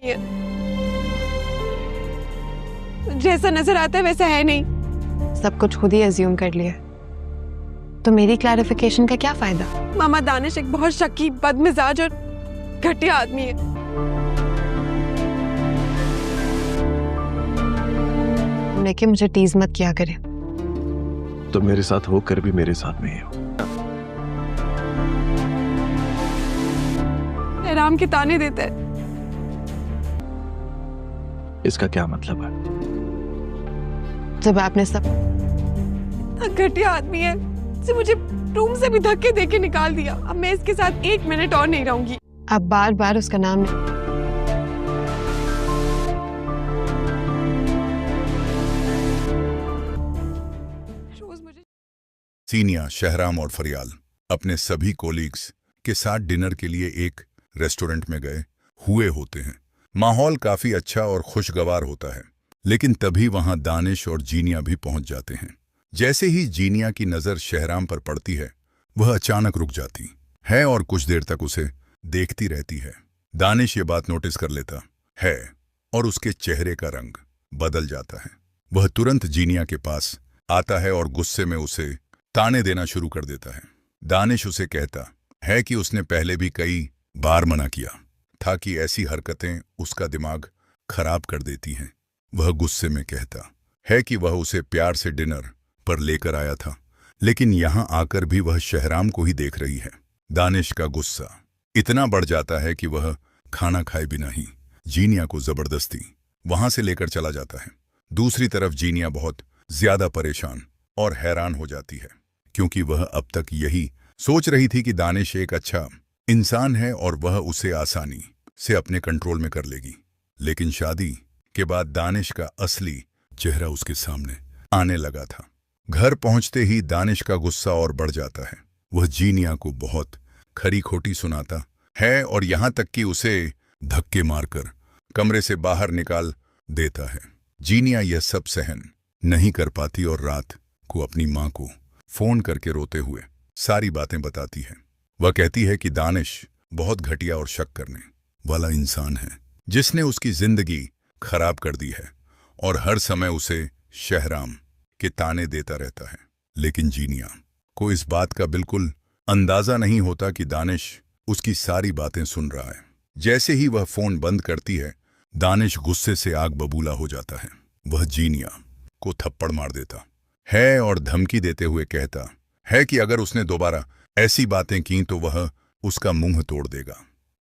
ये जैसा नजर आता है वैसा है नहीं। सब कुछ खुद ही अज्यूम कर लिया, तो मेरी क्लैरिफिकेशन का क्या फायदा? मामा दानिश एक बहुत शक्की, बदमिजाज और घटिया आदमी है। लेकिन मुझे टीज मत किया करे। तो मेरे साथ होकर भी मेरे साथ में ही हो। राम के ताने देते हैं। इसका क्या मतलब है? जब आपने सब घटिया आदमी है, इसे मुझे रूम से भी धक्के देके निकाल दिया। अब मैं इसके साथ 1 मिनट और नहीं रहूंगी। आप बार बार उसका नाम रोज मुझे सीनिया, शहराम और फरियाल अपने सभी कोलीग्स के साथ डिनर के लिए एक रेस्टोरेंट में गए हुए होते हैं। माहौल काफी अच्छा और खुशगवार होता है, लेकिन तभी वहां दानिश और जीनिया भी पहुंच जाते हैं। जैसे ही जीनिया की नजर शहराम पर पड़ती है, वह अचानक रुक जाती है और कुछ देर तक उसे देखती रहती है। दानिश ये बात नोटिस कर लेता है और उसके चेहरे का रंग बदल जाता है। वह तुरंत जीनिया के पास आता है और गुस्से में उसे ताने देना शुरू कर देता है। दानिश उसे कहता है कि उसने पहले भी कई बार मना किया था कि ऐसी हरकतें उसका दिमाग खराब कर देती हैं। वह गुस्से में कहता है कि वह उसे प्यार से डिनर पर लेकर आया था, लेकिन यहां आकर भी वह शहराम को ही देख रही है। दानिश का गुस्सा इतना बढ़ जाता है कि वह खाना खाए बिना ही जीनिया को जबरदस्ती वहां से लेकर चला जाता है। दूसरी तरफ जीनिया बहुत ज्यादा परेशान और हैरान हो जाती है, क्योंकि वह अब तक यही सोच रही थी कि दानिश एक अच्छा इंसान है और वह उसे आसानी से अपने कंट्रोल में कर लेगी। लेकिन शादी के बाद दानिश का असली चेहरा उसके सामने आने लगा था। घर पहुंचते ही दानिश का गुस्सा और बढ़ जाता है। वह जीनिया को बहुत खरी खोटी सुनाता है और यहां तक कि उसे धक्के मारकर कमरे से बाहर निकाल देता है। जीनिया यह सब सहन नहीं कर पाती और रात को अपनी मां को फोन करके रोते हुए सारी बातें बताती है। वह कहती है कि दानिश बहुत घटिया और शक करने वाला इंसान है, जिसने उसकी जिंदगी खराब कर दी है और हर समय उसे शहराम के ताने देता रहता है। लेकिन जीनिया को इस बात का बिल्कुल अंदाजा नहीं होता कि दानिश उसकी सारी बातें सुन रहा है। जैसे ही वह फोन बंद करती है, दानिश गुस्से से आग बबूला हो जाता है। वह जीनिया को थप्पड़ मार देता है और धमकी देते हुए कहता है कि अगर उसने दोबारा ऐसी बातें की तो वह उसका मुंह तोड़ देगा।